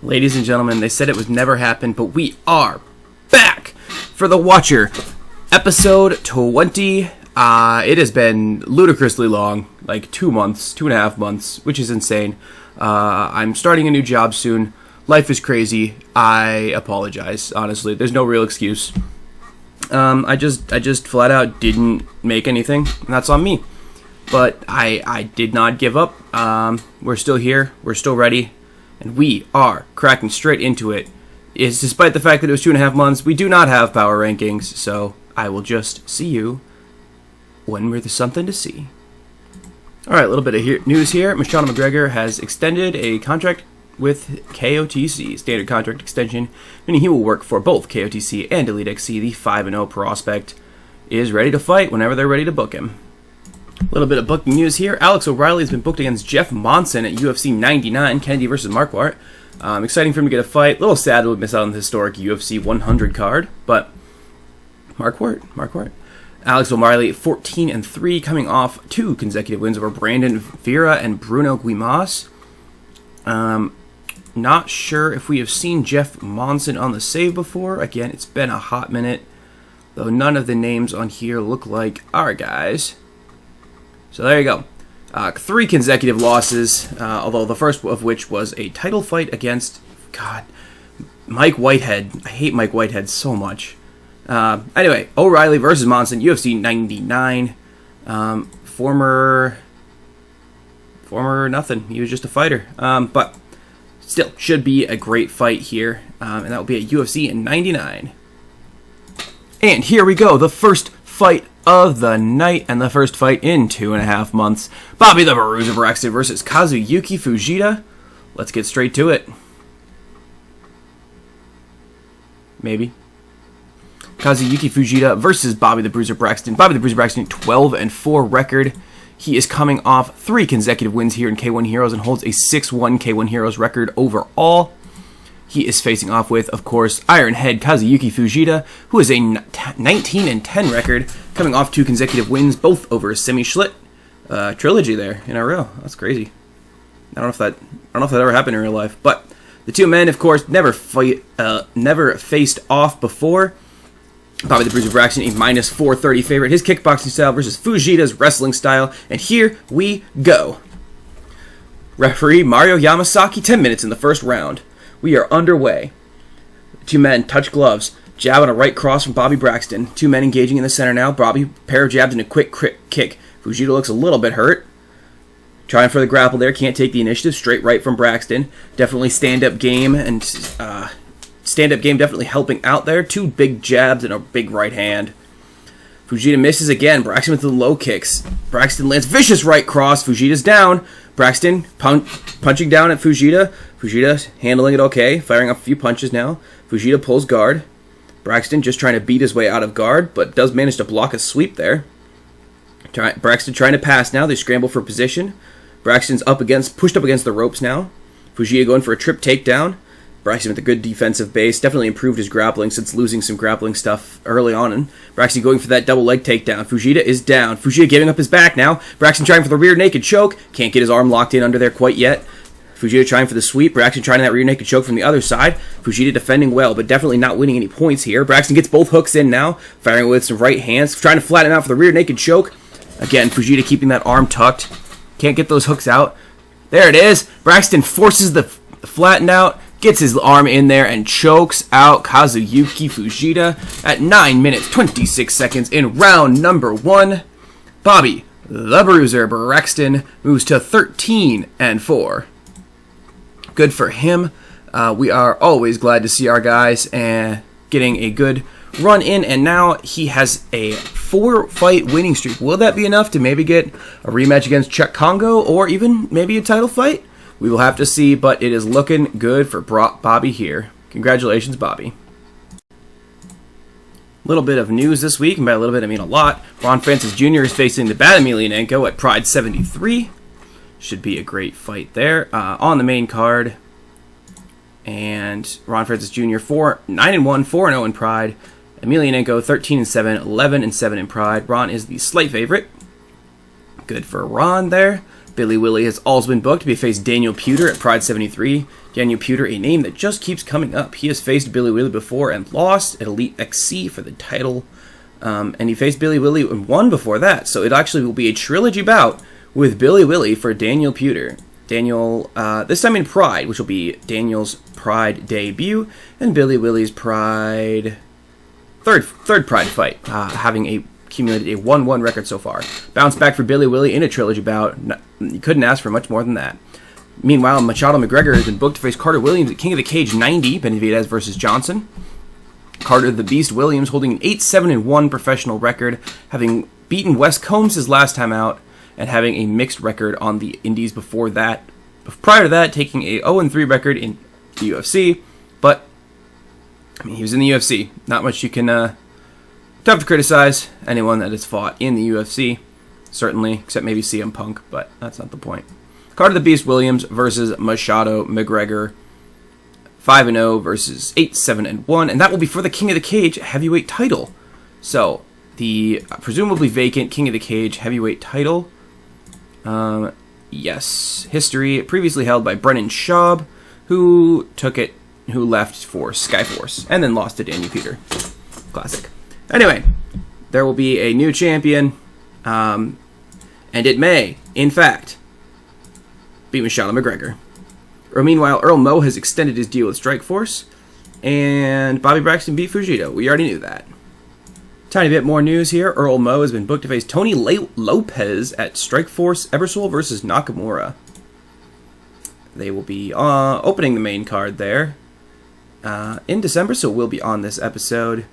Ladies and gentlemen, they said it would never happen, but we are back for The Watcher, episode 20. It has been ludicrously long, like 2 months, 2.5 months, which is insane. I'm starting a new job soon. Life is crazy. I apologize, honestly. There's no real excuse. I just flat out didn't make anything, and that's on me. But I did not give up. We're still here. We're still ready. And we are cracking straight into it. It's despite the fact that it was 2.5 months, we do not have power rankings, so I will just see you when there's something to see. Alright, a little bit of news here. Michelle McGregor has extended a contract with KOTC, standard contract extension, meaning he will work for both KOTC and Elite XC. The 5-0 prospect is ready to fight whenever they're ready to book him. A little bit of booking news here. Alex O'Reilly has been booked against Jeff Monson at UFC 99, Kennedy versus Marquardt. Exciting for him to get a fight. A little sad to miss out on the historic UFC 100 card, but Marquardt. Alex O'Reilly, 14-3, coming off 2 consecutive wins over Brandon Vera and Bruno Guimas. Not sure if we have seen Jeff Monson on the save before. Again, it's been a hot minute, though none of the names on here look like our guys. So there you go. 3 consecutive losses, although the first of which was a title fight against, Mike Whitehead. I hate Mike Whitehead so much. Anyway, O'Reilly versus Monson, UFC 99. Former nothing. He was just a fighter. But still, should be a great fight here. And that will be at UFC 99. And here we go, the first fight of the night, and the first fight in 2.5 months. Bobby the Bruiser Braxton versus Kazuyuki Fujita. Let's get straight to it. Maybe. Kazuyuki Fujita versus Bobby the Bruiser Braxton. Bobby the Bruiser Braxton, 12-4 record. He is coming off 3 consecutive wins here in K1 Heroes and holds a 6-1 K1 Heroes record overall. He is facing off with, of course, Ironhead Kazuyuki Fujita, who is a 19-10 record, coming off 2 consecutive wins, both over a semi-schlit trilogy there in a row. That's crazy. I don't know if that ever happened in real life, but the two men, of course, never faced off before. Bobby the Bruiser Braxton, a -430 favorite. His kickboxing style versus Fujita's wrestling style, and here we go. Referee Mario Yamasaki, 10 minutes in the first round. We are underway. The two men touch gloves. Jab on a right cross from Bobby Braxton. 2 men engaging in the center now. Bobby, pair of jabs and a quick kick. Fujita looks a little bit hurt. Trying for the grapple there. Can't take the initiative. Straight right from Braxton. Definitely stand-up game. And stand-up game definitely helping out there. 2 big jabs and a big right hand. Fujita misses again. Braxton with the low kicks. Braxton lands vicious right cross. Fujita's down. Braxton punching down at Fujita. Fujita handling it okay, firing off a few punches now. Fujita pulls guard. Braxton just trying to beat his way out of guard, but does manage to block a sweep there. Braxton trying to pass now. They scramble for position. Braxton's pushed up against the ropes now. Fujita going for a trip takedown. Braxton with a good defensive base. Definitely improved his grappling since losing some grappling stuff early on. And Braxton going for that double leg takedown. Fujita is down. Fujita giving up his back now. Braxton trying for the rear naked choke. Can't get his arm locked in under there quite yet. Fujita trying for the sweep. Braxton trying that rear naked choke from the other side. Fujita defending well, but definitely not winning any points here. Braxton gets both hooks in now. Firing with some right hands. Trying to flatten out for the rear naked choke. Again, Fujita keeping that arm tucked. Can't get those hooks out. There it is. Braxton forces the flatten out. Gets his arm in there and chokes out Kazuyuki Fujita at 9 minutes, 26 seconds in round number 1. Bobby, the Bruiser Braxton, moves to 13-4. Good for him. We are always glad to see our guys getting a good run in, and now he has a 4-fight winning streak. Will that be enough to maybe get a rematch against Czech Congo or even maybe a title fight? We will have to see, but it is looking good for Bobby here. Congratulations, Bobby. A little bit of news this week, and by a little bit I mean a lot. Ron Francis Jr. is facing the Bad Emelianenko at Pride 73. Should be a great fight there. On the main card, and Ron Francis Jr. 9-1, 4-0 in Pride. Emelianenko 13-7, 11-7 in Pride. Ron is the slight favorite. Good for Ron there. Billy Willie has also been booked to be faced Daniel Puder at Pride 73. Daniel Puder, a name that just keeps coming up. He has faced Billy Willie before and lost at Elite XC for the title. And he faced Billy Willie and won before that. So it actually will be a trilogy bout with Billy Willie for Daniel Puder. Daniel, this time in Pride, which will be Daniel's Pride debut, and Billy Willie's Pride, third Pride fight, having accumulated a 1-1 record so far. Bounce back for Billy Willie in a trilogy bout. You couldn't ask for much more than that. Meanwhile, Machado McGregor has been booked to face Carter Williams at King of the Cage 90, Benavidez versus Johnson. Carter the Beast Williams holding an 8-7-1 professional record, having beaten Wes Combs his last time out, and having a mixed record on the Indies before that. Prior to that, taking a 0-3 record in the UFC, but I mean, he was in the UFC. Not much you can tough to criticize anyone that has fought in the UFC, certainly, except maybe CM Punk, but that's not the point. Carter the Beast Williams versus Machado McGregor, 5-0 versus 8-7-1, and that will be for the King of the Cage heavyweight title. So, the presumably vacant King of the Cage heavyweight title, yes, history previously held by Brennan Schaub, who left for Skyforce, and then lost to Daniel Puder. Classic. Anyway, there will be a new champion, and it may, in fact, be Machado McGregor. Meanwhile, Earl Mo has extended his deal with Strikeforce, and Bobby Braxton beat Fujita. We already knew that. Tiny bit more news here. Earl Mo has been booked to face Tony Lopez at Strikeforce Ebersol versus Nakamura. They will be opening the main card there in December, so we'll be on this episode.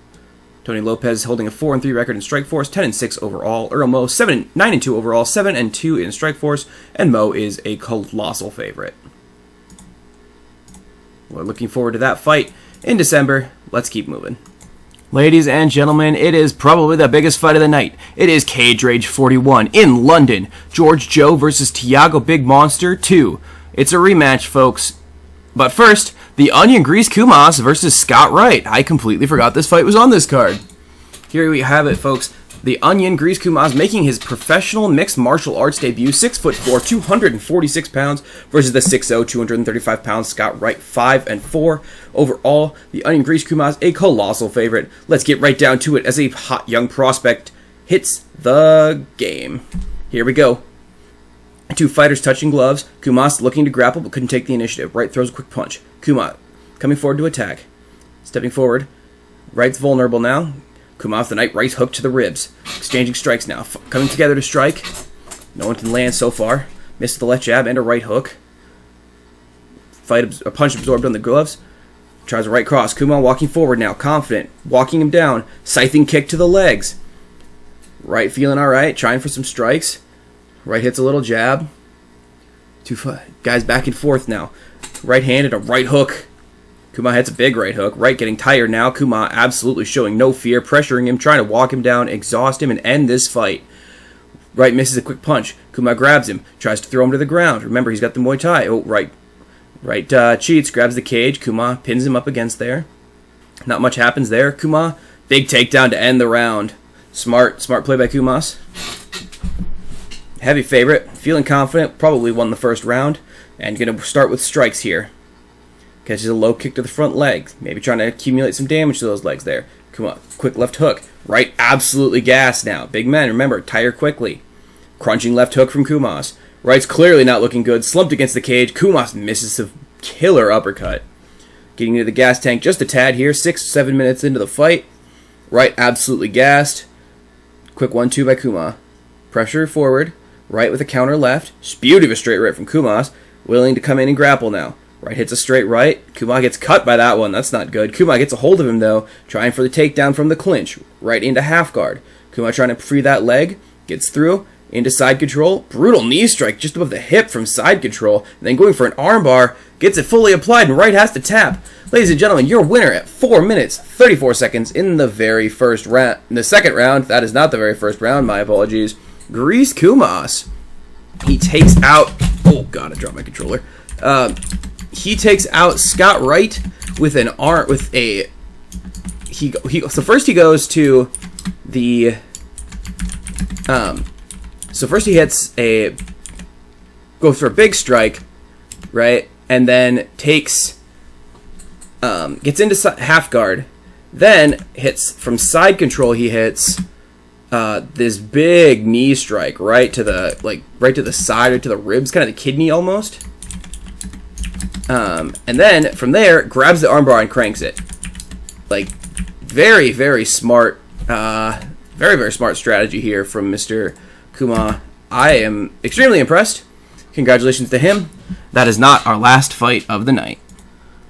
Tony Lopez holding a 4-3 record in Strikeforce, 10-6 overall. Earl Mo 9-2 overall, 7-2 in Strikeforce, and Mo is a colossal favorite. We're looking forward to that fight in December. Let's keep moving. Ladies and gentlemen, it is probably the biggest fight of the night. It is Cage Rage 41 in London. George Joe versus Tiago Big Monster 2. It's a rematch, folks. But first, the Onion Grease Kumas versus Scott Wright. I completely forgot this fight was on this card. Here we have it, folks. The Onion Grease Kumas making his professional mixed martial arts debut, 6'4", 246 pounds, versus the 6'0", 235 pounds Scott Wright, 5-4. Overall, the Onion Grease Kumas a colossal favorite. Let's get right down to it as a hot young prospect hits the game. Here we go. Two fighters touching gloves. Kumas looking to grapple but couldn't take the initiative. Wright throws a quick punch. Kumas coming forward to attack. Stepping forward. Wright's vulnerable now. Kumas the night right hook to the ribs. Exchanging strikes now. Coming together to strike. No one can land so far. Missed the left jab and a right hook. A punch absorbed on the gloves. Tries a right cross. Kumas walking forward now. Confident. Walking him down. Scything kick to the legs. Wright feeling alright. Trying for some strikes. Wright hits a little jab. Two guys back and forth now. Right hand and a right hook. Kumas hits a big right hook. Wright getting tired now. Kumas absolutely showing no fear, pressuring him, trying to walk him down, exhaust him, and end this fight. Wright misses a quick punch. Kumas grabs him, tries to throw him to the ground. Remember, he's got the Muay Thai. Oh, Wright cheats, grabs the cage. Kumas pins him up against there. Not much happens there. Kumas, big takedown to end the round. Smart play by Kumas. Heavy favorite, feeling confident, probably won the first round, and going to start with strikes here. Catches a low kick to the front leg, maybe trying to accumulate some damage to those legs there. Come on, quick left hook. Wright absolutely gassed now. Big men, remember, tire quickly. Crunching left hook from Kumas. Wright's clearly not looking good, slumped against the cage. Kumas misses a killer uppercut. Getting into the gas tank just a tad here, 6-7 minutes into the fight. Wright absolutely gassed. Quick 1-2 by Kumas. Pressure forward. Wright with a counter left. Beauty of a straight right from Kumas. Willing to come in and grapple now. Wright hits a straight right. Kumas gets cut by that one. That's not good. Kumas gets a hold of him, though. Trying for the takedown from the clinch. Right into half guard. Kumas trying to free that leg. Gets through. Into side control. Brutal knee strike just above the hip from side control. And then going for an armbar. Gets it fully applied, and Wright has to tap. Ladies and gentlemen, your winner at 4 minutes, 34 seconds in the very first round. In the second round. That is not the very first round. My apologies. Grease Kumas. He takes out... Oh, God, I dropped my controller. He takes out Scott Wright with an arm... With a... So first he goes to the... So first he hits a goes for a big strike, right, and then takes, gets into half guard, then hits from side control. He hits this big knee strike right to the side or to the ribs, kind of the kidney almost. And then from there grabs the armbar and cranks it. Like, very, very smart, very, very smart strategy here from Mr. Kuma. I am extremely impressed. Congratulations to him. That is not our last fight of the night.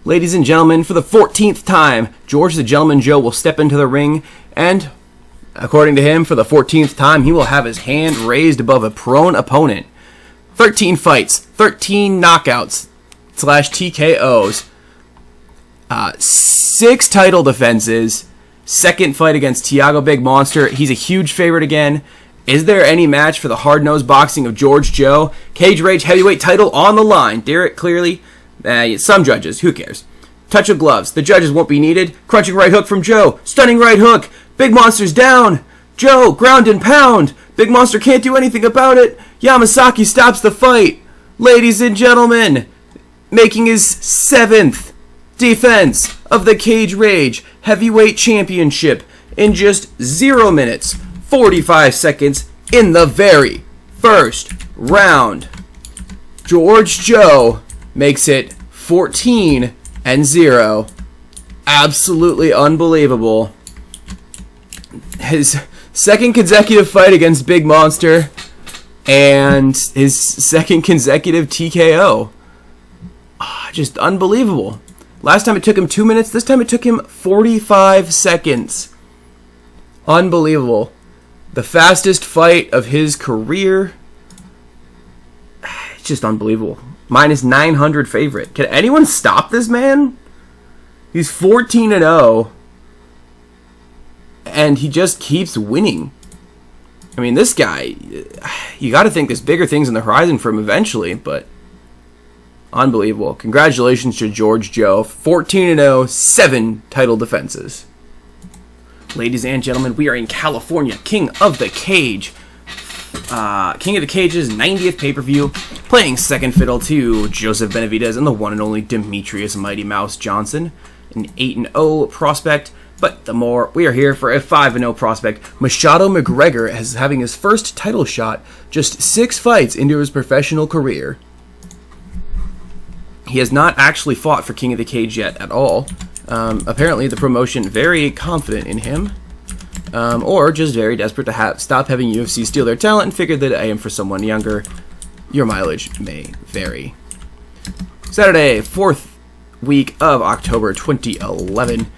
Ladies and gentlemen, for the 14th time, George the Gentleman Joe will step into the ring, and according to him, for the 14th time, he will have his hand raised above a prone opponent. 13 fights, 13 knockouts / TKOs, 6 title defenses, second fight against Tiago Big Monster. He's a huge favorite again. Is there any match for the hard-nosed boxing of George Joe? Cage Rage heavyweight title on the line. Derek clearly. Some judges. Who cares? Touch of gloves. The judges won't be needed. Crunching right hook from Joe. Stunning right hook. Big Monster's down. Joe, ground and pound. Big Monster can't do anything about it. Yamasaki stops the fight. Ladies and gentlemen, making his 7th defense of the Cage Rage Heavyweight Championship in just 0 minutes, 45 seconds in the very first round. George Joe makes it 14-0. Absolutely unbelievable. His second consecutive fight against Big Monster and his second consecutive TKO. Just unbelievable. Last time it took him 2 minutes. This time it took him 45 seconds. Unbelievable. The fastest fight of his career. It's just unbelievable. Minus 900 favorite. Can anyone stop this man? He's 14-0. And he just keeps winning. I mean, this guy, you got to think there's bigger things on the horizon for him eventually, but unbelievable. Congratulations to George Joe. 14-0, 7 title defenses. Ladies and gentlemen, we are in California. King of the Cage. King of the Cage's 90th pay-per-view. Playing second fiddle to Joseph Benavidez and the one and only Demetrius Mighty Mouse Johnson. An 8-0 prospect. But the more, we are here for a 5-0 prospect. Machado McGregor is having his first title shot just 6 fights into his professional career. He has not actually fought for King of the Cage yet at all. Apparently the promotion very confident in him. Or just very desperate to stop having UFC steal their talent and figured that I am for someone younger. Your mileage may vary. Saturday, 4th week of October 2011.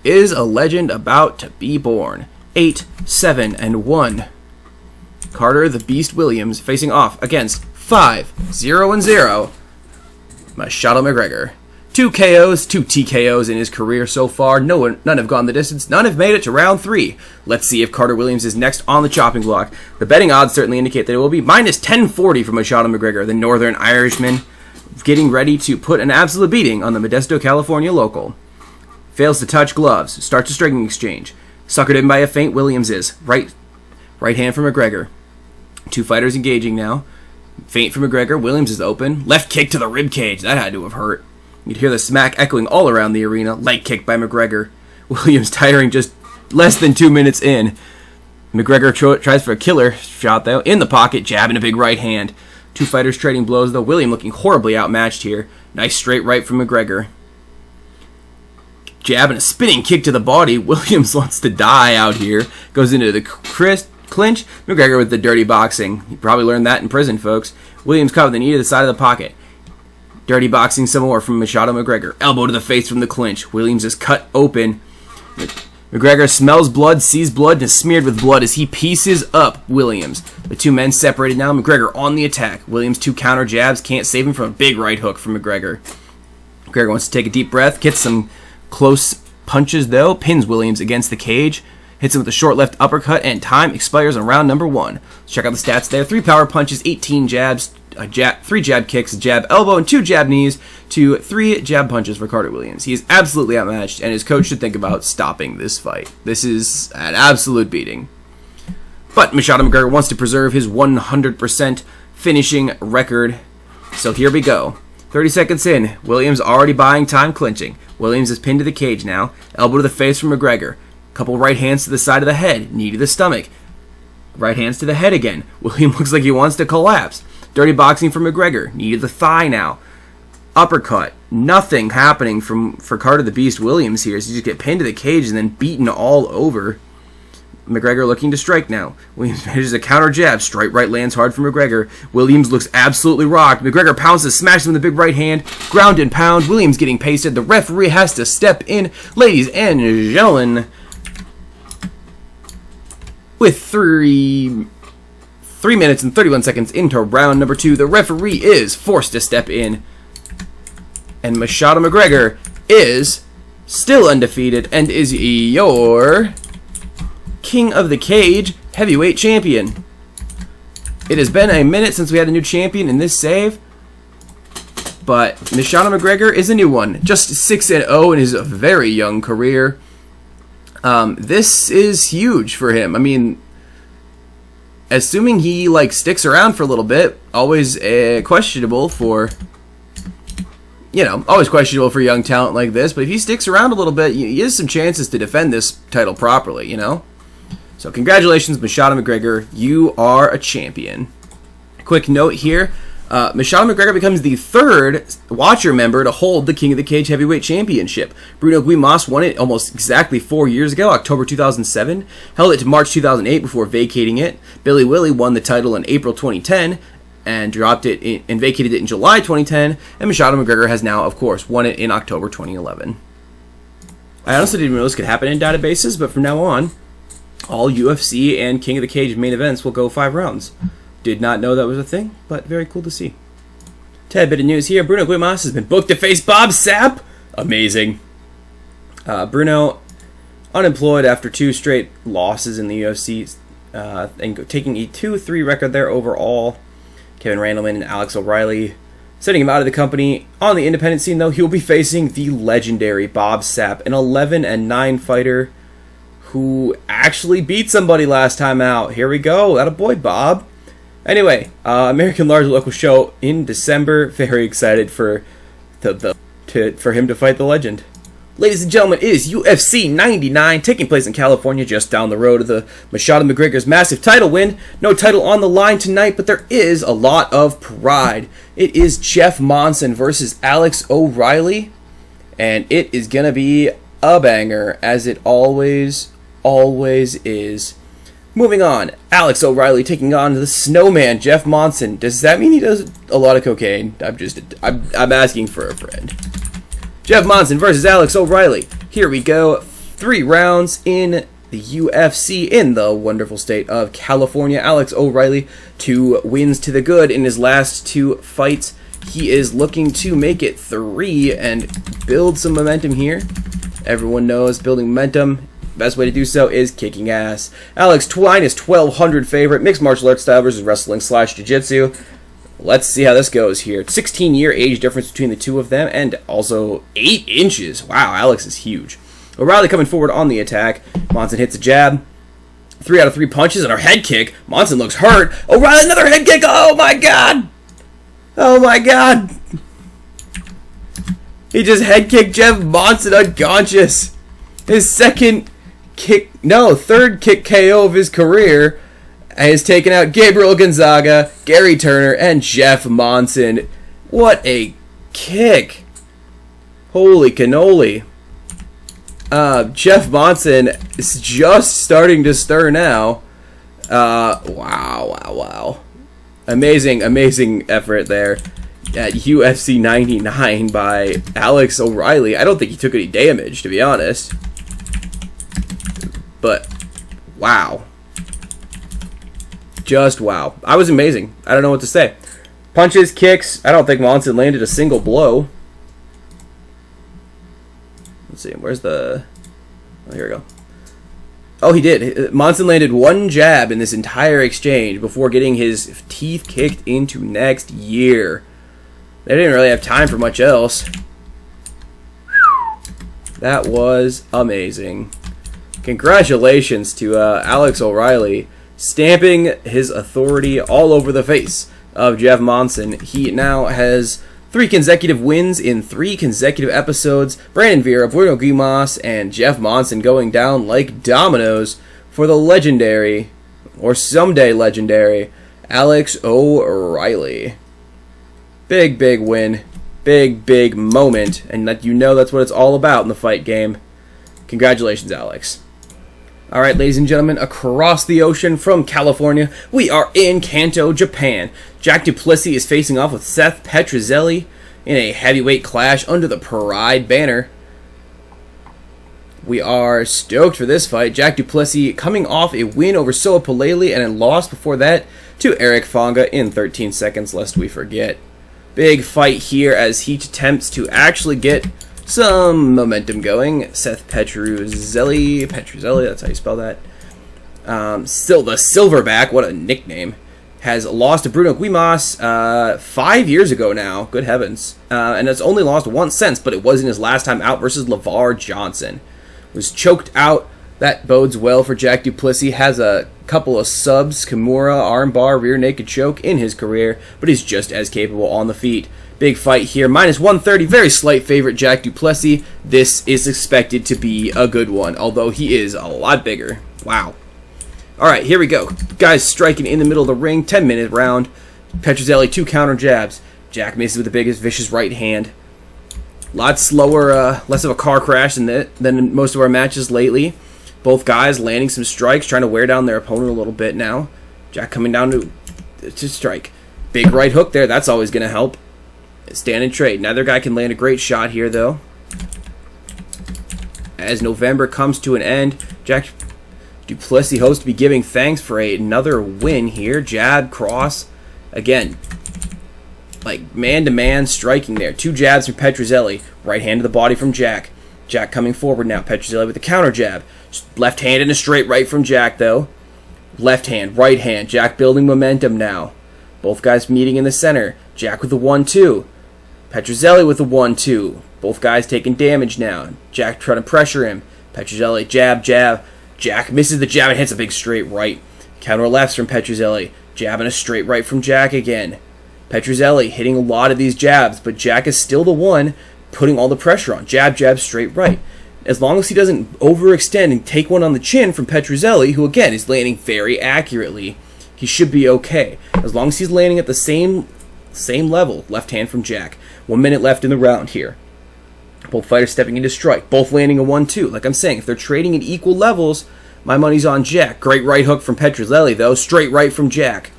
Is a legend about to be born? 8-7-1. Carter the Beast Williams facing off against 5-0-0. Machado McGregor. 2 KOs, 2 TKOs in his career so far. None have gone the distance. None have made it to round 3. Let's see if Carter Williams is next on the chopping block. The betting odds certainly indicate that it will be minus 1040 for Machado McGregor, the Northern Irishman, getting ready to put an absolute beating on the Modesto, California local. Fails to touch gloves. Starts a striking exchange. Suckered in by a feint. Williams is. Right hand for McGregor. 2 fighters engaging now. Feint for McGregor. Williams is open. Left kick to the rib cage. That had to have hurt. You'd hear the smack echoing all around the arena. Leg kick by McGregor. Williams tiring just less than 2 minutes in. McGregor tries for a killer shot though. In the pocket. Jab and a big right hand. 2 fighters trading blows though. William looking horribly outmatched here. Nice straight right from McGregor. Jab and a spinning kick to the body. Williams wants to die out here. Goes into the clinch. McGregor with the dirty boxing. He probably learned that in prison, folks. Williams caught with the knee to the side of the pocket. Dirty boxing some more from Machado McGregor. Elbow to the face from the clinch. Williams is cut open. McGregor smells blood, sees blood, and is smeared with blood as he pieces up Williams. The 2 men separated now. McGregor on the attack. Williams 2 counter jabs. Can't save him from a big right hook from McGregor. McGregor wants to take a deep breath. Gets some close punches though. Pins Williams against the cage. Hits him with a short left uppercut, and time expires on round number 1. Let's check out the stats there. 3 power punches, 18 jabs, 3 jab kicks, a jab elbow, and 2 jab knees to 3 jab punches for Carter Williams. He is absolutely outmatched, and his coach should think about stopping this fight. This is an absolute beating. But Machado McGregor wants to preserve his 100% finishing record. So here we go. 30 seconds in. Williams already buying time, clinching. Williams is pinned to the cage now. Elbow to the face from McGregor. Couple right hands to the side of the head. Knee to the stomach. Right hands to the head again. Williams looks like he wants to collapse. Dirty boxing from McGregor. Knee to the thigh now. Uppercut. Nothing happening for Carter the Beast Williams here. So you just get pinned to the cage and then beaten all over. McGregor looking to strike now. Williams manages a counter jab. Straight right lands hard for McGregor. Williams looks absolutely rocked. McGregor pounces, smashes him with the big right hand. Ground and pound. Williams getting pasted. The referee has to step in. Ladies and gentlemen, with 3 minutes and 31 seconds into round number 2, the referee is forced to step in. And Machado McGregor is still undefeated and is your King of the Cage heavyweight champion. It has been a minute since we had a new champion in this save, but Machado McGregor is a new one. Just 6-0 in his very young career. This is huge for him. I mean, assuming he sticks around for a little bit, always questionable for, always questionable for young talent like this. But if he sticks around a little bit, he has some chances to defend this title properly. So congratulations, Machado McGregor. You are a champion. Quick note here. Machado McGregor becomes the 3rd Watcher member to hold the King of the Cage Heavyweight Championship. Bruno Guimas won it almost exactly 4 years ago, October 2007. Held it to March 2008 before vacating it. Billy Willie won the title in April 2010 and dropped it and vacated it in July 2010. And Machado McGregor has now, of course, won it in October 2011. I honestly didn't know this could happen in databases, but from now on, all UFC and King of the Cage main events will go 5 rounds. Did not know that was a thing, but very cool to see. Tad bit of news here. Bruno Guimas has been booked to face Bob Sapp. Amazing. Bruno, unemployed after 2 straight losses in the UFC, and taking a 2-3 record there overall. Kevin Randleman and Alex O'Reilly sending him out of the company. On the independent scene, though, he'll be facing the legendary Bob Sapp, an 11-9 fighter who actually beat somebody last time out. Here we go. Attaboy, Bob. Anyway, American Large Local Show in December. Very excited for for him to fight the legend. Ladies and gentlemen, it is UFC 99 taking place in California, just down the road of the Machado McGregor's massive title win. No title on the line tonight, but there is a lot of pride. It is Jeff Monson versus Alex O'Reilly, and it is gonna be a banger, as it always is. Moving on, Alex O'Reilly taking on the Snowman, Jeff Monson. Does that mean he does a lot of cocaine? I'm asking for a friend. Jeff Monson versus Alex O'Reilly. Here we go. 3 rounds in the UFC in the wonderful state of California. Alex O'Reilly, 2 wins to the good in his last 2 fights. He is looking to make it 3 and build some momentum here. Everyone knows building momentum, best way to do so is kicking ass. Alex Twine is 1,200 favorite. Mixed martial arts style versus wrestling / jiu-jitsu. Let's see how this goes here. 16-year age difference between the two of them, and also 8 inches. Wow, Alex is huge. O'Reilly coming forward on the attack. Monson hits a jab. 3 out of 3 punches and a head kick. Monson looks hurt. O'Reilly, another head kick. Oh my god! Oh my god! He just head kicked Jeff Monson unconscious. His third kick KO of his career has taken out Gabriel Gonzaga, Gary Turner, and Jeff Monson. What a kick. Holy cannoli. Jeff Monson is just starting to stir now. Wow. Amazing effort there at UFC 99 by Alex O'Reilly. I don't think he took any damage, to be honest. But, wow. Just wow. I was amazing. I don't know what to say. Punches, kicks. I don't think Monson landed a single blow. Let's see. Where's the... Oh, here we go. Oh, he did. Monson landed 1 jab in this entire exchange before getting his teeth kicked into next year. They didn't really have time for much else. That was amazing. Congratulations to Alex O'Reilly, stamping his authority all over the face of Jeff Monson. He now has 3 consecutive wins in 3 consecutive episodes. Brandon Vera, Bruno Guimaraes, and Jeff Monson going down like dominoes for the legendary, or someday legendary, Alex O'Reilly. Big, big win. Big, big moment. And that, you know, that's what it's all about in the fight game. Congratulations, Alex. Alright, ladies and gentlemen, across the ocean from California, we are in Kanto, Japan. Jack Duplessis is facing off with Seth Petrozelli in a heavyweight clash under the Pride banner. We are stoked for this fight. Jack Duplessis coming off a win over Soa Palele and a loss before that to Eric Fonga in 13 seconds, lest we forget. Big fight here as he attempts to actually get some momentum going. Seth Petrozelli, that's how you spell that. Still the Silverback, what a nickname, has lost to Bruno Guimaraes 5 years ago now. Good heavens. And has only lost once since, but it wasn't his last time out versus LeVar Johnson. Was choked out. That bodes well for Jack Duplessis. Has a couple of subs, Kimura, armbar, rear naked choke in his career, but he's just as capable on the feet. Big fight here. Minus 130, very slight favorite Jack Duplessis. This is expected to be a good one, although he is a lot bigger. Wow. Alright, here we go. Guys striking in the middle of the ring. 10-minute round. Petrozelli, 2 counter jabs. Jack misses with the biggest vicious right hand. A lot slower, less of a car crash than in most of our matches lately. Both guys landing some strikes, trying to wear down their opponent a little bit now. Jack coming down to strike. Big right hook there. That's always going to help. Stand and trade. Neither guy can land a great shot here, though. As November comes to an end, Jack Duplessis hopes to be giving thanks for another win here. Jab, cross. Again, like man-to-man striking there. 2 jabs from Petrozelli. Right hand to the body from Jack. Jack coming forward now. Petrozelli with the counter jab. Left hand and a straight right from Jack, though. Left hand, right hand. Jack building momentum now. Both guys meeting in the center. Jack with the 1-2. Petrozelli with the 1-2. Both guys taking damage now. Jack trying to pressure him. Petrozelli, jab, jab. Jack misses the jab and hits a big straight right. Counter lefts from Petrozelli. Jab and a straight right from Jack again. Petrozelli hitting a lot of these jabs, but Jack is still the one putting all the pressure on. Jab, jab, straight right. As long as he doesn't overextend and take one on the chin from Petrozelli, who again is landing very accurately, he should be okay. As long as he's landing at the same level. Left hand from Jack. 1 minute left in the round here. Both fighters stepping into strike. Both landing a 1-2. Like I'm saying, if they're trading at equal levels, my money's on Jack. Great right hook from Petrozelli, though. Straight right from Jack.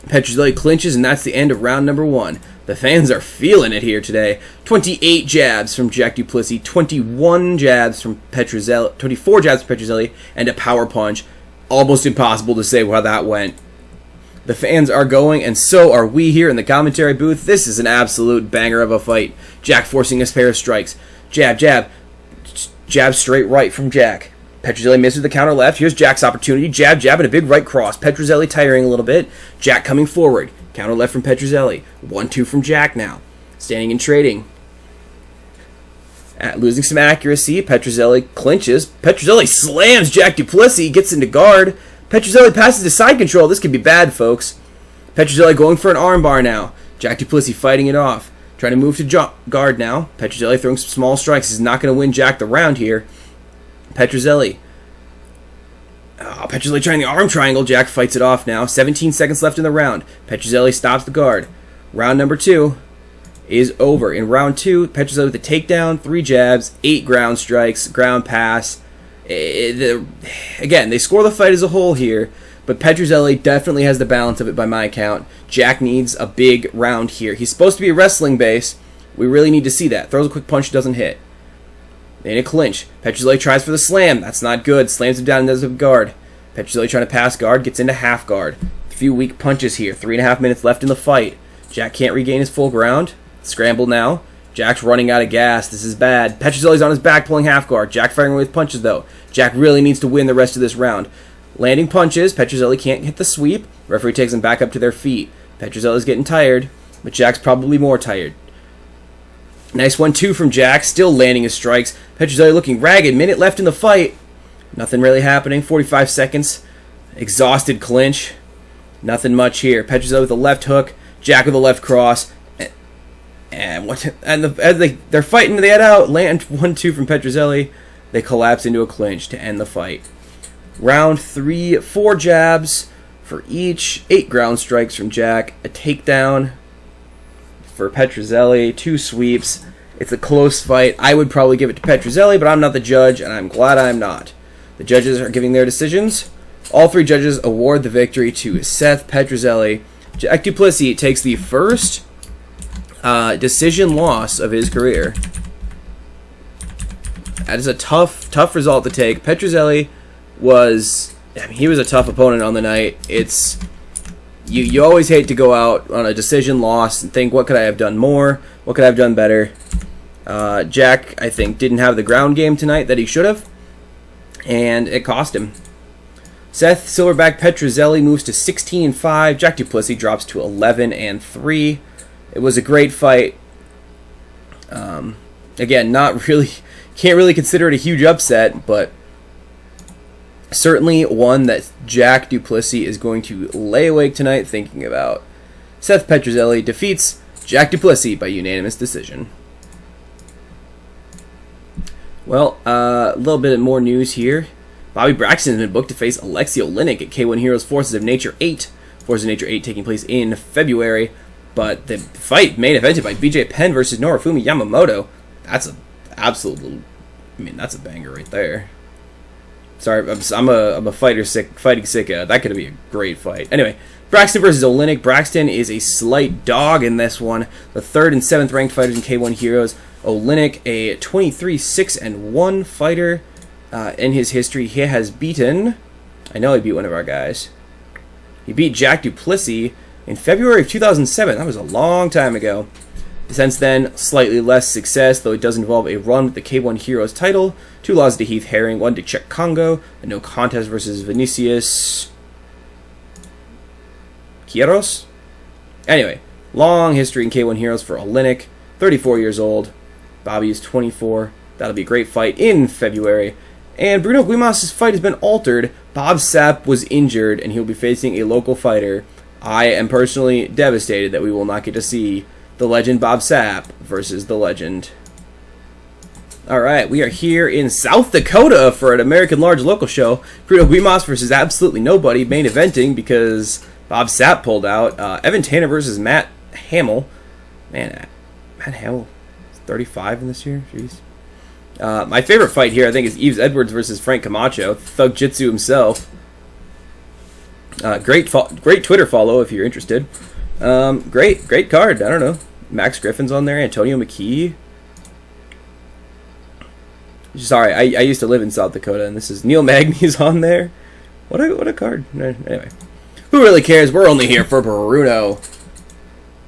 Petrozelli clinches, and that's the end of round number 1. The fans are feeling it here today. 28 jabs from Jack Duplessis, 21 jabs from Petrozelli, 24 jabs from Petrozelli, and a power punch. Almost impossible to say how that went. The fans are going, and so are we here in the commentary booth. This is an absolute banger of a fight. Jack forcing a pair of strikes. Jab, jab. Jab straight right from Jack. Petrozelli misses the counter left. Here's Jack's opportunity. Jab, jab, and a big right cross. Petrozelli tiring a little bit. Jack coming forward. Counter left from Petrozelli. 1-2 from Jack now. Standing and trading. Losing some accuracy. Petrozelli clinches. Petrozelli slams Jack Duplessis. Gets into guard. Petrozelli passes to side control. This could be bad, folks. Petrozelli going for an armbar now. Jack Duplessis fighting it off. Trying to move to guard now. Petrozelli throwing some small strikes. Is not going to win Jack the round here. Petrozelli. Petrozelli trying the arm triangle. Jack fights it off now. 17 seconds left in the round. Petrozelli stops the guard. Round number 2 is over. In round 2, Petrozelli with the takedown, 3 jabs, 8 ground strikes, ground pass. Again, they score the fight as a whole here, but Petrozelli definitely has the balance of it by my count. Jack needs a big round here. He's supposed to be a wrestling base. We really need to see that. Throws a quick punch, doesn't hit. In a clinch. Petrozelli tries for the slam. That's not good. Slams him down and does a guard. Petrozelli trying to pass guard. Gets into half guard. A few weak punches here. 3.5 minutes left in the fight. Jack can't regain his full ground. Scramble now. Jack's running out of gas. This is bad. Petrozelli's on his back pulling half guard. Jack firing with punches, though. Jack really needs to win the rest of this round. Landing punches. Petrozelli can't hit the sweep. Referee takes them back up to their feet. Petrozelli's getting tired, but Jack's probably more tired. Nice 1-2 from Jack, still landing his strikes. Petrozelli looking ragged. Minute left in the fight. Nothing really happening. 45 seconds. Exhausted clinch. Nothing much here. Petrozelli with a left hook, Jack with a left cross, and they're fighting to the head out. Land 1-2 from Petrozelli. They collapse into a clinch to end the fight. Round 3, 4 jabs for each, 8 ground strikes from Jack, a takedown for Petrozelli, 2 sweeps. It's a close fight. I would probably give it to Petrozelli, but I'm not the judge, and I'm glad I'm not. The judges are giving their decisions. All 3 judges award the victory to Seth Petrozelli. Jack Duplessis takes the first decision loss of his career. That is a tough result to take. Petrozelli he was a tough opponent on the night. It's you always hate to go out on a decision loss and think, what could I have done more? What could I have done better? Jack, I think, didn't have the ground game tonight that he should have, and it cost him. Seth Silverback Petrozelli moves to 16-5. Jack Duplessis drops to 11-3. It was a great fight. Again, can't really consider it a huge upset, but certainly one that Jack Duplessis is going to lay awake tonight thinking about. Seth Petrozelli defeats Jack Duplessis by unanimous decision. Well, a little bit more news here. Bobby Braxton has been booked to face Alexei Oleinik at K1 Heroes Forces of Nature 8. Forces of Nature 8 taking place in February. But the fight main evented by BJ Penn versus Norifumi Yamamoto. That's that's a banger right there. Sorry, I'm a fighting sick. That could be a great fight. Anyway, Braxton versus Oleinik. Braxton is a slight dog in this one. The 3rd and 7th ranked fighters in K1 Heroes. Oleinik, a 23-6-1 fighter. In his history, he has beaten... I know he beat one of our guys. He beat Jack Duplessis in February of 2007. That was a long time ago. Since then, slightly less success, though it does involve a run with the K1 Heroes title. 2 losses to Heath Herring, 1 to Czech Congo, a no contest versus Vinicius Quiros. Anyway, long history in K1 Heroes for Oleinik, 34 years old. Bobby is 24. That'll be a great fight in February. And Bruno Guimas' fight has been altered. Bob Sapp was injured, and he'll be facing a local fighter. I am personally devastated that we will not get to see the legend Bob Sapp versus the legend. Alright, we are here in South Dakota for an American Large Local Show. Bruno Guimas versus absolutely nobody, main eventing because Bob Sapp pulled out. Evan Tanner versus Matt Hamill. Man, Matt Hamill is 35 in this year? Jeez. My favorite fight here, I think, is Yves Edwards versus Frank Camacho. Thug Jitsu himself. Great Twitter follow if you're interested. Great card. I don't know. Max Griffin's on there. Antonio McKee. Sorry, I used to live in South Dakota, and this is Neil Magny's on there. What a card. Anyway, who really cares? We're only here for Bruno.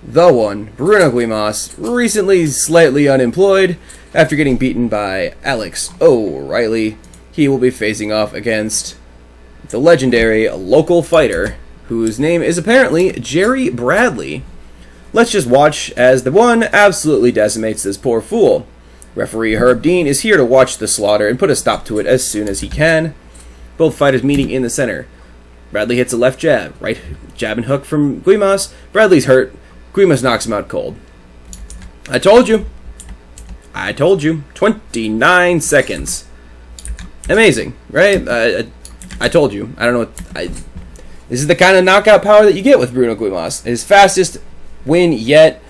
The one, Bruno Guimas, recently slightly unemployed after getting beaten by Alex O'Reilly. He will be facing off against the legendary local fighter, whose name is apparently Jerry Bradley. Let's just watch as the one absolutely decimates this poor fool. Referee Herb Dean is here to watch the slaughter and put a stop to it as soon as he can. Both fighters meeting in the center. Bradley hits a left jab, right jab and hook from Guimas. Bradley's hurt. Guimas knocks him out cold. I told you. 29 seconds. Amazing, right? I told you. I don't know what... This is the kind of knockout power that you get with Bruno Guimas. His fastest win yet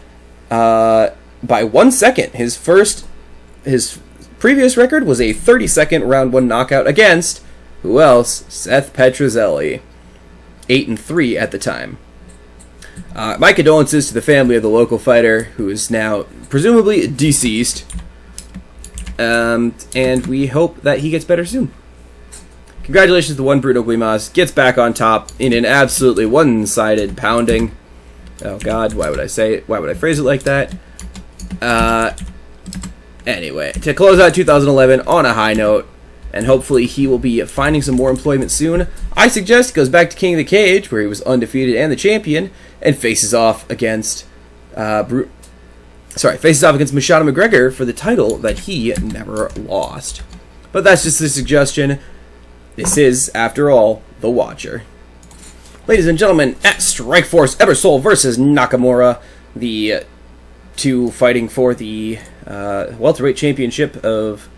by 1 second. His previous record was a 30-second round 1 knockout against, who else? Seth Petrozelli. 8-3 at the time. My condolences to the family of the local fighter, who is now presumably deceased. And we hope that he gets better soon. Congratulations to one Bruno Guimas. Gets back on top in an absolutely one-sided pounding. Oh God, why would I say it? Why would I phrase it like that? Anyway, to close out 2011 on a high note, and hopefully he will be finding some more employment soon, I suggest he goes back to King of the Cage, where he was undefeated and the champion, and faces off against Machado McGregor for the title that he never lost. But that's just a suggestion. This is, after all, The Watcher. Ladies and gentlemen, at Strikeforce, Ebersol versus Nakamura, the two fighting for the welterweight championship of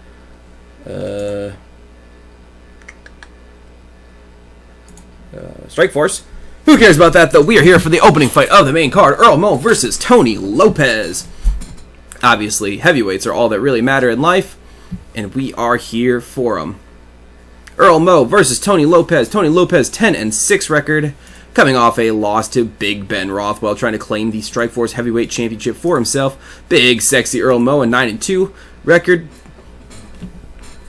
Strikeforce. Who cares about that, though? We are here for the opening fight of the main card, Earl Mo versus Tony Lopez. Obviously, heavyweights are all that really matter in life, and we are here for them. Earl Mo versus Tony Lopez. Tony Lopez 10-6 record, coming off a loss to Big Ben Rothwell, trying to claim the Strikeforce heavyweight championship for himself. Big sexy Earl Mo, a 9-2 record,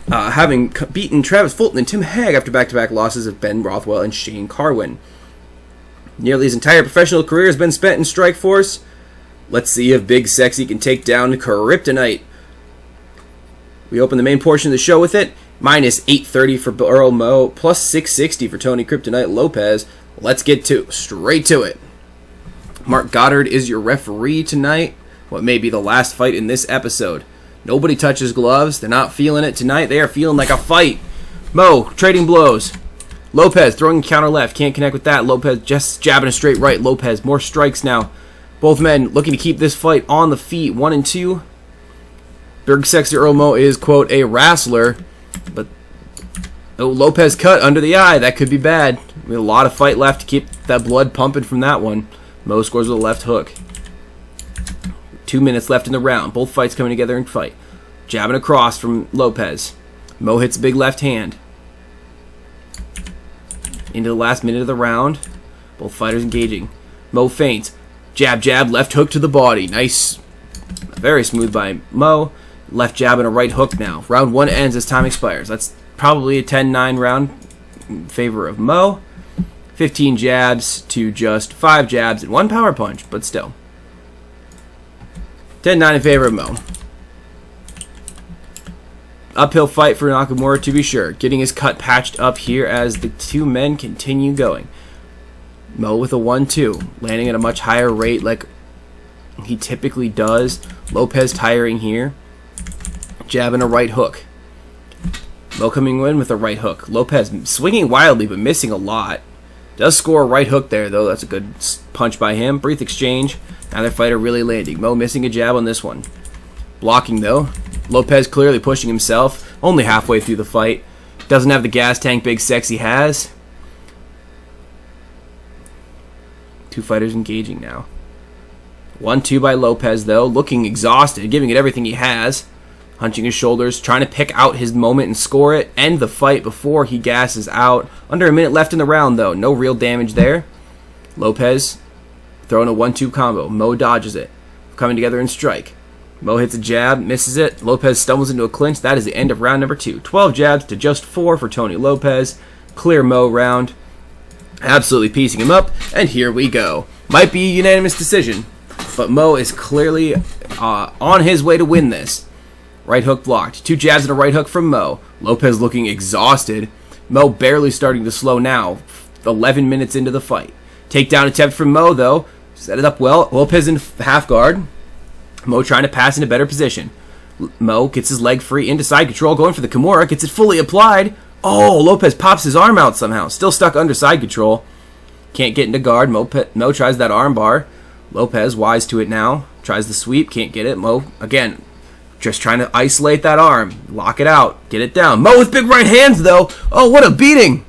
having beaten Travis Fulton and Tim Hagg after back-to-back losses of Ben Rothwell and Shane Carwin. Nearly his entire professional career has been spent in Strikeforce. Let's see if Big Sexy can take down Kryptonite. We open the main portion of the show with it. Minus 830 for Earl Mo, plus 660 for Tony Kryptonite Lopez. Let's get straight to it. Mark Goddard is your referee tonight. What may be the last fight in this episode. Nobody touches gloves. They're not feeling it tonight. They are feeling like a fight. Mo trading blows. Lopez throwing counter left. Can't connect with that. Lopez just jabbing a straight right. Lopez more strikes now. Both men looking to keep this fight on the feet. 1-2. Big Sexy Earl Mo is, quote, a wrestler. But Lopez cut under the eye. That could be bad. We have a lot of fight left to keep that blood pumping from that one. Mo scores with a left hook. 2 minutes left in the round. Both fights coming together in fight. Jabbing across from Lopez. Mo hits a big left hand. Into the last minute of the round. Both fighters engaging. Mo feints. Jab, jab, left hook to the body. Nice. Very smooth by Mo. Left jab and a right hook now. Round 1 ends as time expires. That's probably a 10-9 round in favor of Mo. 15 jabs to just 5 jabs and 1 power punch, but still. 10-9 in favor of Mo. Uphill fight for Nakamura, to be sure. Getting his cut patched up here as the two men continue going. Mo with a 1-2. Landing at a much higher rate like he typically does. Lopez tiring here. Jabbing a right hook. Mo coming in with a right hook. Lopez swinging wildly but missing a lot. Does score a right hook there, though. That's a good punch by him. Brief exchange. Neither fighter really landing. Mo missing a jab on this one. Blocking, though. Lopez clearly pushing himself. Only halfway through the fight. Doesn't have the gas tank Big Sexy has. Two fighters engaging now. 1-2 by Lopez, though. Looking exhausted. Giving it everything he has. Hunching his shoulders. Trying to pick out his moment and score it. End the fight before he gasses out. Under a minute left in the round, though. No real damage there. Lopez throwing a 1-2 combo. Mo dodges it. Coming together in strike. Mo hits a jab. Misses it. Lopez stumbles into a clinch. That is the end of round number 2. 12 jabs to just 4 for Tony Lopez. Clear Mo round. Absolutely piecing him up. And here we go. Might be a unanimous decision. But Mo is clearly on his way to win this. Right hook blocked. 2 jabs and a right hook from Mo. Lopez looking exhausted. Mo barely starting to slow now. 11 minutes into the fight. Takedown attempt from Mo, though. Set it up well. Lopez in half guard. Mo trying to pass into better position. Mo gets his leg free into side control. Going for the Kimura. Gets it fully applied. Oh, Lopez pops his arm out somehow. Still stuck under side control. Can't get into guard. Mo tries that arm bar. Lopez wise to it now. Tries the sweep. Can't get it. Mo, again, just trying to isolate that arm. Lock it out. Get it down. Mo with big right hands, though. Oh, what a beating.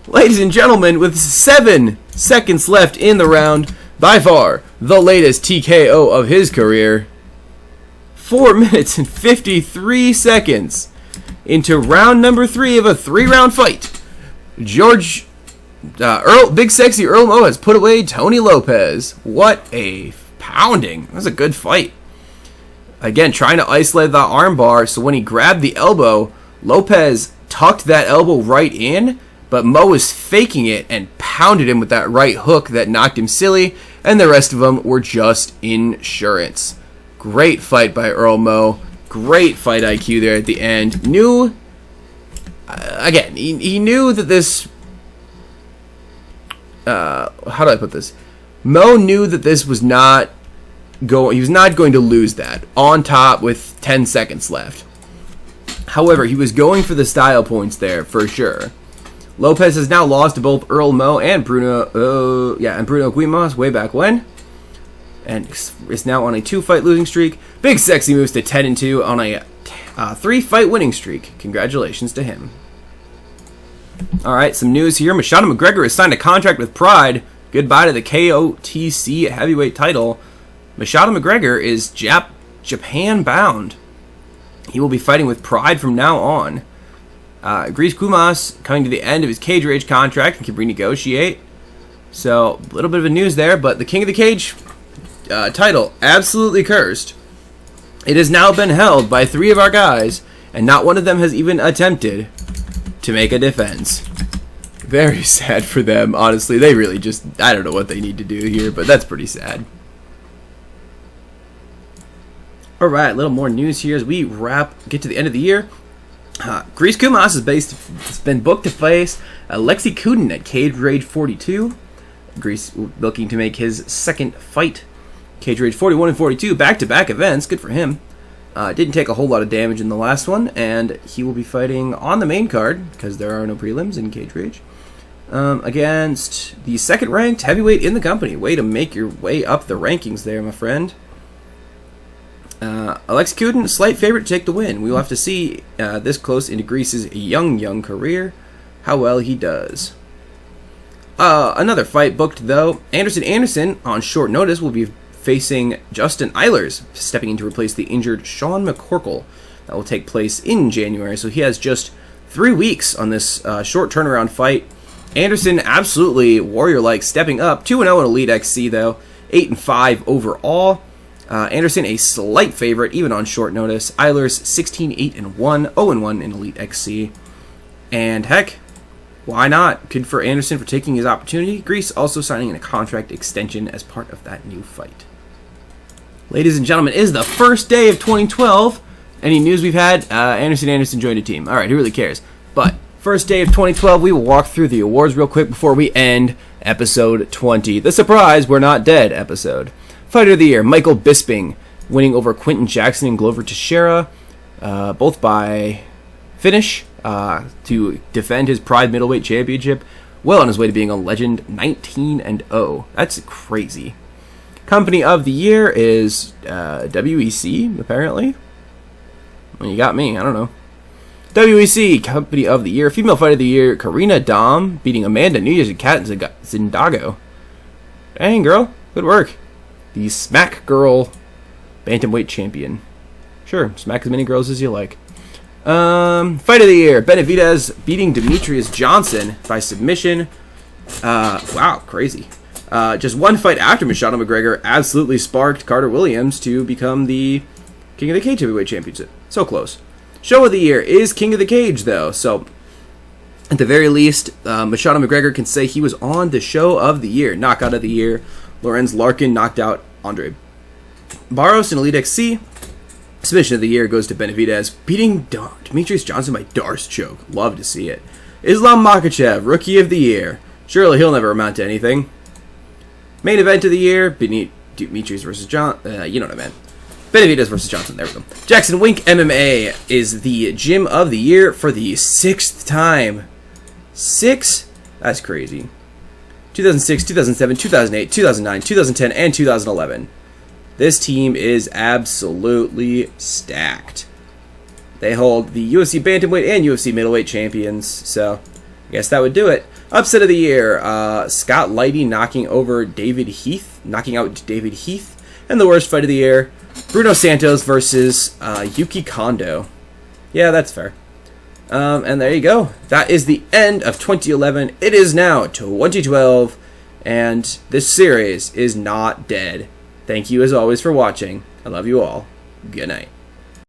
Ladies and gentlemen, with 7 seconds left in the round, by far the latest TKO of his career. 4 minutes and 53 seconds into round number 3 of a 3-round fight. Big Sexy Earl Mo has put away Tony Lopez. What a pounding. That was a good fight. Again, trying to isolate that armbar, so when he grabbed the elbow, Lopez tucked that elbow right in, but Mo was faking it and pounded him with that right hook that knocked him silly, and the rest of them were just insurance. Great fight by Earl Mo. Great fight IQ there at the end. He knew that this... how do I put this? Mo knew that this was not... he was not going to lose that on top with 10 seconds left. However, he was going for the style points there for sure. Lopez has now lost to both Earl Mo and Bruno Guimaraes way back when, and is now on a 2-fight losing streak. Big Sexy moves to 10-2 on a 3-fight winning streak. Congratulations to him. Alright, some news here. Machado McGregor has signed a contract with Pride. Goodbye to the KOTC heavyweight title. Machado McGregor is Japan bound. He will be fighting with Pride from now on. Greece Kumas coming to the end of his Cage Rage contract and can renegotiate. So, a little bit of a news there, but the King of the Cage title, absolutely cursed. It has now been held by 3 of our guys, and not one of them has even attempted to make a defense. Very sad for them, honestly. They really just, I don't know what they need to do here, but that's pretty sad. Alright, a little more news here as we get to the end of the year. Greece Kumas has been booked to face Alexei Kudin at Cage Rage 42. Greece looking to make his second fight. Cage Rage 41 and 42, back-to-back events. Good for him. Didn't take a whole lot of damage in the last one, and he will be fighting on the main card, because there are no prelims in Cage Rage, against the second-ranked heavyweight in the company. Way to make your way up the rankings there, my friend. Alex Kudin, a slight favorite to take the win. We will have to see this close into Greece's young career how well he does. Another fight booked, though. Anderson on short notice will be facing Justin Eilers, stepping in to replace the injured Sean McCorkle. That will take place in January, so he has just 3 weeks on this short turnaround fight. Anderson, absolutely warrior-like, stepping up. 2-0 in Elite XC, though. 8-5 overall. Anderson, a slight favorite, even on short notice. Eilers, 16-8-1, 0-1 in Elite XC. And heck, why not? Good for Anderson for taking his opportunity. Greece also signing a contract extension as part of that new fight. Ladies and gentlemen, it is the first day of 2012. Any news we've had? Anderson joined a team. Alright, who really cares? But, first day of 2012, we will walk through the awards real quick before we end episode 20. The surprise, we're not dead episode. Fighter of the Year, Michael Bisping, winning over Quentin Jackson and Glover Teixeira, both by finish, to defend his Pride Middleweight Championship. Well on his way to being a legend, 19-0. That's crazy. Company of the Year is WEC, apparently. Well, you got me, I don't know. WEC, Company of the Year, Female Fighter of the Year, Karina Dom, beating Amanda Nunez and Kat Zindago. Dang, girl, good work. The Smack Girl Bantamweight Champion. Sure, smack as many girls as you like. Fight of the Year, Benavidez beating Demetrius Johnson by submission. Wow, crazy. Just one fight after Machado McGregor absolutely sparked Carter Williams to become the King of the Cage Heavyweight Championship. So close. Show of the Year is King of the Cage, though. So, at the very least, Machado McGregor can say he was on the Show of the Year. Knockout of the Year, Lorenz Larkin knocked out Andre Barros in Elite XC. Submission of the Year goes to Benavidez, beating Demetrius Johnson by Darce choke. Love to see it. Islam Makhachev, Rookie of the Year. Surely he'll never amount to anything. Main Event of the Year, Demetrius versus John. You know what I meant. Benavidez versus Johnson. There we go. Jackson Wink MMA is the Gym of the Year for the 6th time. 6? That's crazy. 2006, 2007, 2008, 2009, 2010, and 2011. This team is absolutely stacked. They hold the UFC Bantamweight and UFC Middleweight champions, so I guess that would do it. Upset of the Year, Scott Lighty knocking out David Heath. And the worst fight of the year, Bruno Santos versus Yuki Kondo. Yeah, that's fair. And there you go. That is the end of 2011. It is now 2012, and this series is not dead. Thank you as always for watching. I love you all. Good night.